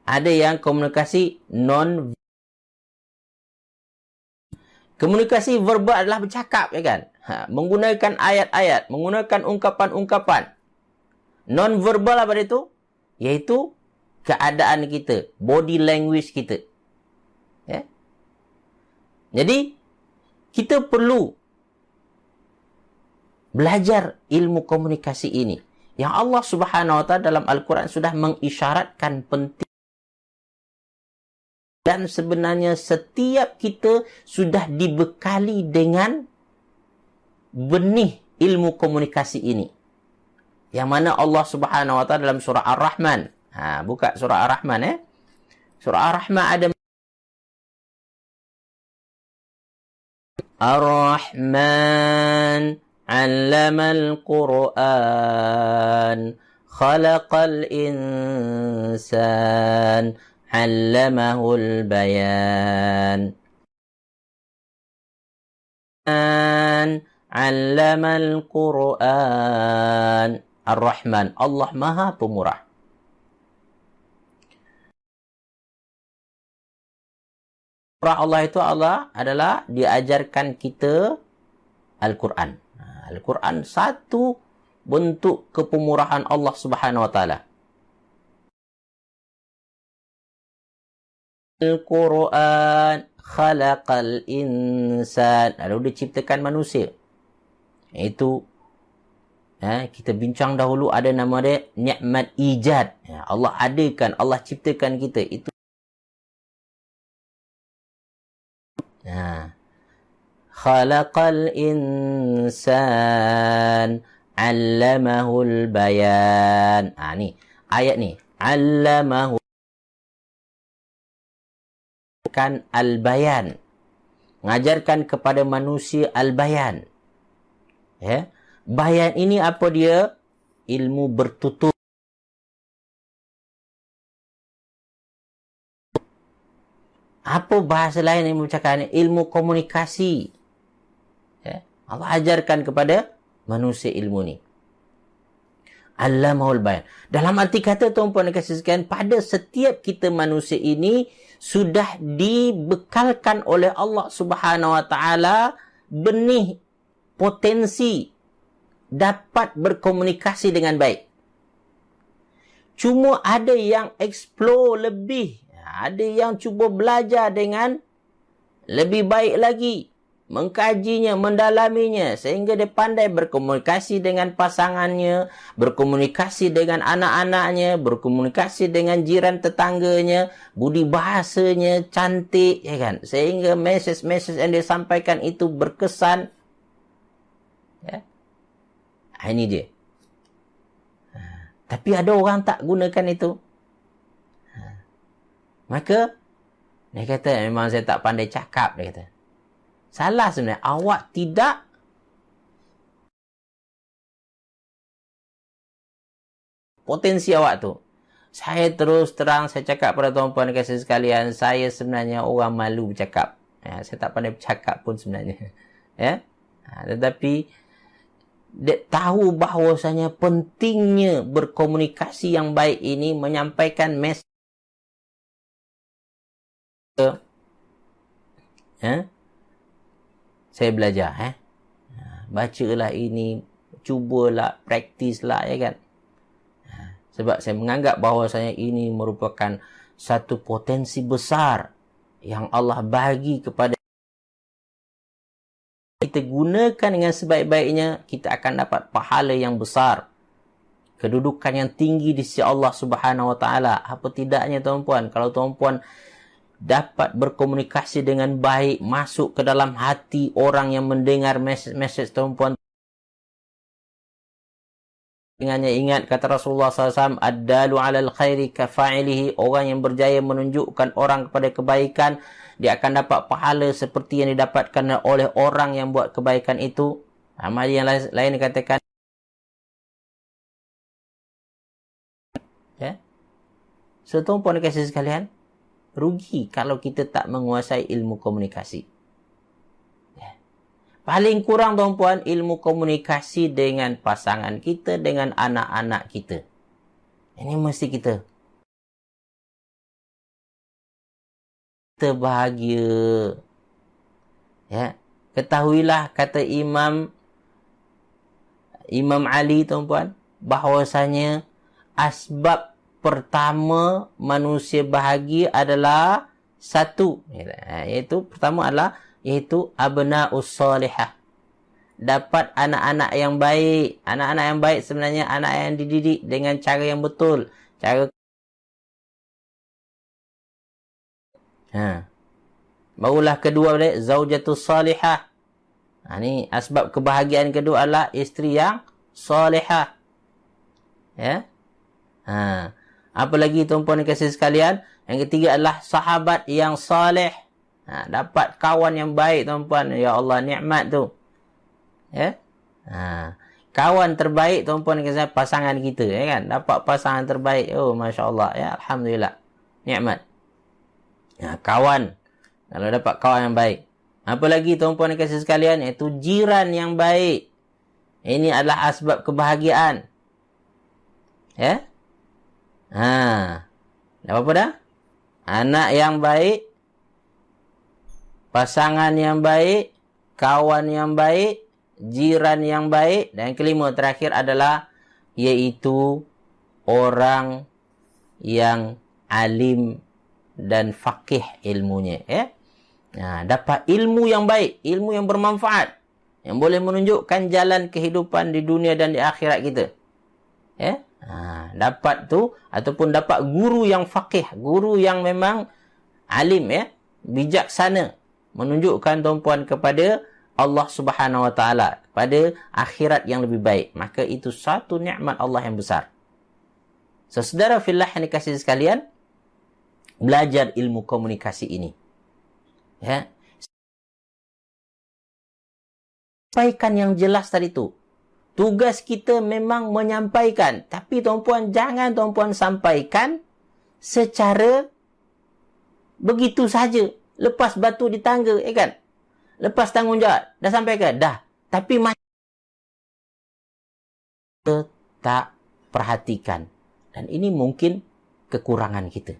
Ada yang komunikasi non. Komunikasi verbal adalah bercakap, ya kan? Menggunakan ayat-ayat, menggunakan ungkapan-ungkapan. Non-verbal apa itu? Yaitu keadaan kita, body language kita. Ya? Jadi, kita perlu belajar ilmu komunikasi ini. Yang Allah Subhanahu wa ta'ala dalam Al-Quran sudah mengisyaratkan penting. Dan sebenarnya setiap kita sudah dibekali dengan benih ilmu komunikasi ini. Yang mana Allah Subhanahu wa ta'ala dalam surah Ar-Rahman. Buka surah Ar-Rahman, Surah Ar-Rahman ada Ar-Rahman 'allamal Qur'an Khalaqal insan, 'allamahul bayan. 'Allamal Qur'an. Ar-Rahman, Allah Maha Pemurah. Allah itu adalah diajarkan kita Al-Quran. Al-Quran satu bentuk kepemurahan Allah Subhanahu wa taala. Al-Quran khalaqal insan. Lalu dia ciptakan manusia. Itu kita bincang dahulu, ada nama dia nikmat ijad. Allah adakan, Allah ciptakan kita. Itu khalaqal insan, 'allamahul bayan. Ni ayat ni, 'allamahu kan al-bayan, mengajarkan kepada manusia al-bayan. Bayan ini apa dia? Ilmu bertutur. Apa bahasa lain yang bercakap ni? Ilmu komunikasi. Allah ajarkan kepada manusia ilmu ni. Allamahul bayan. Dalam arti kata, tuan-puan dan kasih sekalian, pada setiap kita manusia ini sudah dibekalkan oleh Allah Subhanahu wa taala benih potensi dapat berkomunikasi dengan baik. Cuma ada yang explore lebih, ada yang cuba belajar dengan lebih baik lagi, mengkajinya, mendalaminya, sehingga dia pandai berkomunikasi dengan pasangannya, berkomunikasi dengan anak-anaknya, berkomunikasi dengan jiran tetangganya, budi bahasanya cantik, ya kan? Sehingga mesej-mesej yang dia sampaikan itu berkesan. Ini dia. Tapi ada orang tak gunakan itu. Maka dia kata, memang saya tak pandai cakap, dia kata. Salah sebenarnya. Awak tidak potensi awak tu. Saya terus terang, saya cakap pada tuan-puan dan kasih sekalian, saya sebenarnya orang malu bercakap. Saya tak pandai bercakap pun sebenarnya. Tetapi dia tahu bahawasanya pentingnya berkomunikasi yang baik ini, menyampaikan mesej. Saya belajar, bacalah ini, cubalah, praktislah, ya kan. Sebab saya menganggap bahawasanya ini merupakan satu potensi besar yang Allah bagi kepada kita. Gunakan dengan sebaik-baiknya, kita akan dapat pahala yang besar, kedudukan yang tinggi di sisi Allah Subhanahu wa taala. Apa tidaknya tuan-puan, kalau tuan-puan dapat berkomunikasi dengan baik, masuk ke dalam hati orang yang mendengar mesej tuan-puan. Dengannya, ingat kata Rasulullah SAW, ad-dalu 'alal khairi kafa'ilihi. Orang yang berjaya menunjukkan orang kepada kebaikan, dia akan dapat pahala seperti yang didapatkan oleh orang yang buat kebaikan itu. Amal yang lain dikatakan, so tuan-puan dan kasih sekalian, rugi kalau kita tak menguasai ilmu komunikasi. Paling kurang tuan-puan, ilmu komunikasi dengan pasangan kita, dengan anak-anak kita. Ini mesti kita bahagia. Ketahuilah, kata Imam Ali tuan-puan, bahawasanya asbab pertama manusia bahagia adalah satu, iaitu pertama adalah abna'us salihah, dapat anak-anak yang baik. Anak-anak yang baik sebenarnya anak yang dididik dengan cara yang betul, cara barulah kedua adalah zaujatus salihah. Ni asbab kebahagiaan kedua adalah isteri yang salihah. Apa lagi tuan-puan dan kasih sekalian? Yang ketiga adalah sahabat yang salih. Dapat kawan yang baik tuan-puan. Ya Allah, nikmat tu. kawan terbaik tuan-puan dan pasangan kita, kan? Dapat pasangan terbaik. Oh, masya-Allah, ya, alhamdulillah. Nikmat. Kawan. Kalau dapat kawan yang baik. Apa lagi tuan-puan dan sekalian, iaitu jiran yang baik. Ini adalah asbab kebahagiaan. Ya? Dah apa dah? Anak yang baik, pasangan yang baik, kawan yang baik, jiran yang baik, dan yang kelima terakhir adalah iaitu orang yang alim dan faqih ilmunya, ya. Dapat ilmu yang baik, ilmu yang bermanfaat, yang boleh menunjukkan jalan kehidupan di dunia dan di akhirat kita. Ya. Dapat tu, ataupun dapat guru yang faqih, guru yang memang alim, ya, bijaksana, menunjukkan tuan-puan kepada Allah Subhanahu wa taala, pada akhirat yang lebih baik. Maka itu satu nikmat Allah yang besar. Saudara fillah yang dikasihi sekalian, belajar ilmu komunikasi ini. Ya. Sampaikan yang jelas tadi tu. Tugas kita memang menyampaikan. Tapi tuan-puan, jangan tuan-puan sampaikan secara begitu saja. Lepas batu di tangga, kan? Lepas tanggungjawab. Dah sampaikan? Dah. Tapi kita tak perhatikan. Dan ini mungkin kekurangan kita.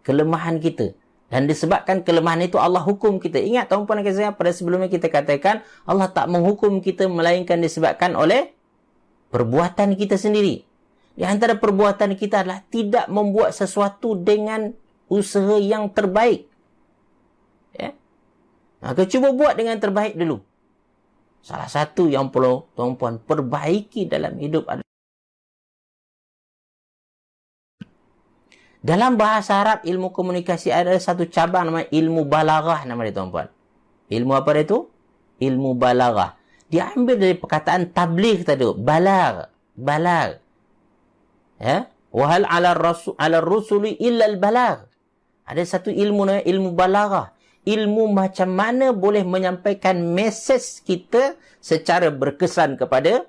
Kelemahan kita. Dan disebabkan kelemahan itu Allah hukum kita. Ingat tuan-puan dan saudara, pada sebelumnya kita katakan Allah tak menghukum kita melainkan disebabkan oleh perbuatan kita sendiri. Di antara perbuatan kita adalah tidak membuat sesuatu dengan usaha yang terbaik. Ya? Maka cuba buat dengan terbaik dulu. Salah satu yang perlu tuan-puan perbaiki dalam hidup adalah dalam bahasa Arab, ilmu komunikasi ada satu cabang namanya ilmu balaghah, nama dia tuan-puan. Ilmu apa dia tu? Ilmu balaghah. Dia ambil dari perkataan tabligh tadi, balag. Ya? Wa hal 'ala rusuli illa al-balagh. Ada satu ilmu namanya ilmu balaghah. Ilmu macam mana boleh menyampaikan mesej kita secara berkesan kepada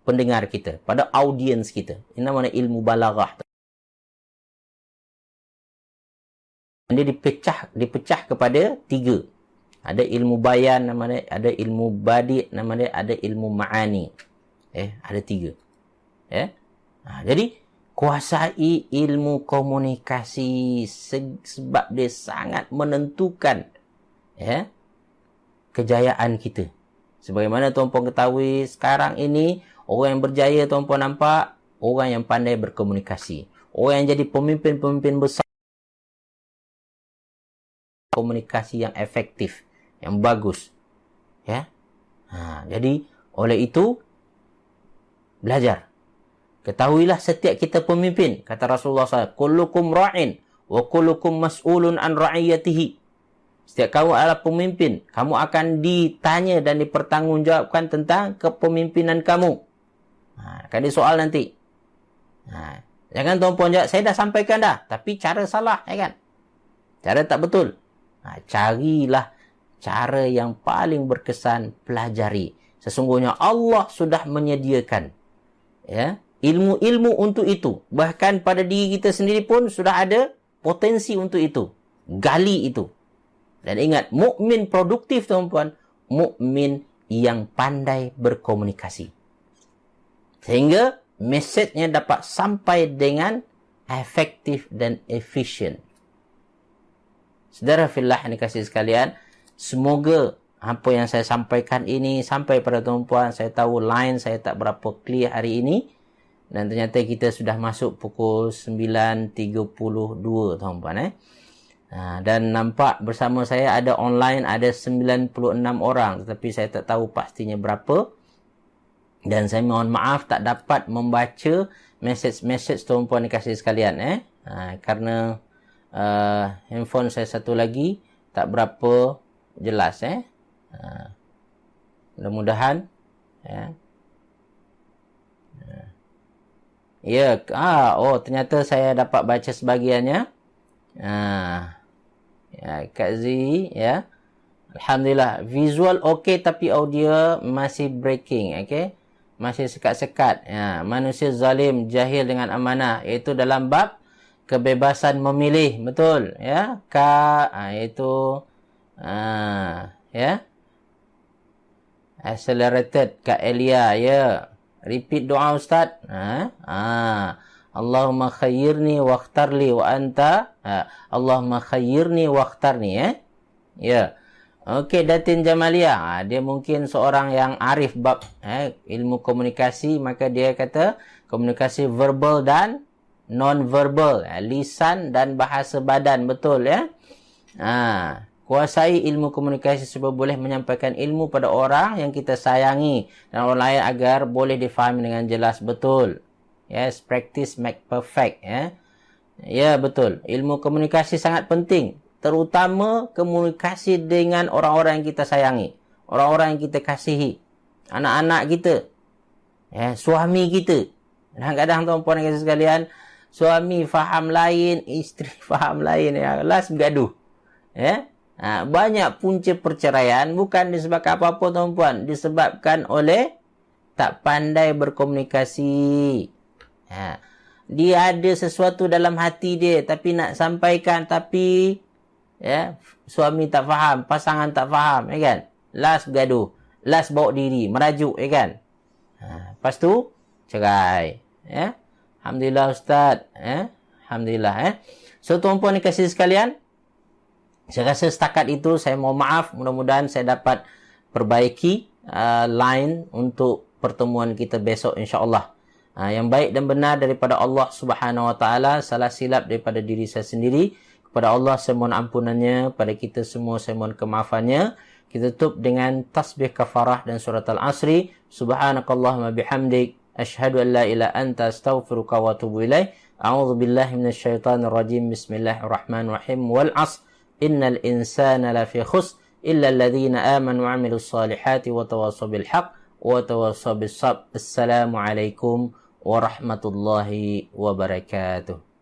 pendengar kita, pada audiens kita. Ini namanya ilmu balaghah. Dia dipecah kepada 3. Ada ilmu bayan, nama dia, ada ilmu badi, nama dia, ada ilmu ma'ani. Ada 3. Jadi kuasai ilmu komunikasi sebab dia sangat menentukan kejayaan kita. Sebagaimana tuan-puan ketahui sekarang ini, orang yang berjaya tuan-puan nampak, orang yang pandai berkomunikasi. Orang yang jadi pemimpin-pemimpin besar, komunikasi yang efektif, yang bagus. Ya. Jadi oleh itu belajar. Ketahuilah setiap kita pemimpin, kata Rasulullah SAW, kullukum ra'in wa kullukum mas'ulun an ra'iyatihi. Setiap kamu adalah pemimpin, kamu akan ditanya dan dipertanggungjawabkan tentang kepemimpinan kamu. Akan ada soal nanti. Jangan tuan-puan jawab, saya dah sampaikan dah, tapi cara salah, ya kan? Cara tak betul. Carilah cara yang paling berkesan, pelajari. Sesungguhnya Allah sudah menyediakan ilmu-ilmu untuk itu. Bahkan pada diri kita sendiri pun sudah ada potensi untuk itu. Gali itu. Dan ingat, mukmin produktif tuan-puan, mukmin yang pandai berkomunikasi. Sehingga mesejnya dapat sampai dengan efektif dan efisien. Saudara fillah yang dikasihi sekalian, semoga apa yang saya sampaikan ini sampai pada tuan-puan. Saya tahu line saya tak berapa clear hari ini. Dan ternyata kita sudah masuk pukul 9.32 tuan-puan. Dan nampak bersama saya ada online ada 96 orang. Tetapi saya tak tahu pastinya berapa. Dan saya mohon maaf tak dapat membaca mesej-mesej tuan-puan dikasihi sekalian. Karena handphone saya satu lagi tak berapa jelas. Mudah-mudahan ternyata saya dapat baca sebahagiannya. Kak Z, alhamdulillah, visual okey tapi audio masih breaking, masih sekat-sekat. Ya, manusia zalim, jahil dengan amanah, iaitu dalam bab kebebasan memilih, betul ya. Iaitu ya, accelerated Kak Elia, ya. Repeat doa Ustaz. Allahumma khayyirni wakhtarli wa anta. Allahumma khayyirni wakhtarni, ya. Ya. Okey, Datin Jamalia, dia mungkin seorang yang arif bab ilmu komunikasi, maka dia kata komunikasi verbal dan non-verbal, lisan dan bahasa badan, betul ya. Kuasai ilmu komunikasi supaya boleh menyampaikan ilmu pada orang yang kita sayangi dan orang lain agar boleh difahami dengan jelas, betul. Yes, practice make perfect, ya. Ya, betul. Ilmu komunikasi sangat penting. Terutama komunikasi dengan orang-orang yang kita sayangi, orang-orang yang kita kasihi, anak-anak kita, ya, suami kita. Kadang-kadang tuan-puan dan sekalian, suami faham lain, isteri faham lain, ya, last bergaduh. Ya. Banyak punca perceraian bukan disebabkan apa-apa tuan-puan, disebabkan oleh tak pandai berkomunikasi. Dia ada sesuatu dalam hati dia tapi nak sampaikan, tapi ya, suami tak faham, pasangan tak faham, ya kan? Last bergaduh, last bawa diri, merajuk, ya kan? Lepas tu cerai, ya. Alhamdulillah Ustaz, ya. Alhamdulillah, ya. So tuan-puan dikasihi sekalian, saya rasa setakat itu saya mohon maaf, mudah-mudahan saya dapat perbaiki line untuk pertemuan kita besok insya-Allah. Yang baik dan benar daripada Allah Subhanahu Wa Taala, salah silap daripada diri saya sendiri. Kepada Allah saya mohon ampunannya, pada kita semua saya mohon kemaafannya. Kita tutup dengan tasbih kafarah dan surat Al-Asri. Subhanakallahumma bihamdik, asyhadu an la ilaha anta astaghfiruka wa atubu ilaik. A'udzu billahi minasyaitonir rajim. Bismillahirrahmanirrahim. Wal 'ashr innal insana lafi khusr illa alladhina amanu wa 'amilus salihati wa tawassaw bil haqq wa tawassaw bis sabr. Assalamualaikum warahmatullahi wabarakatuh.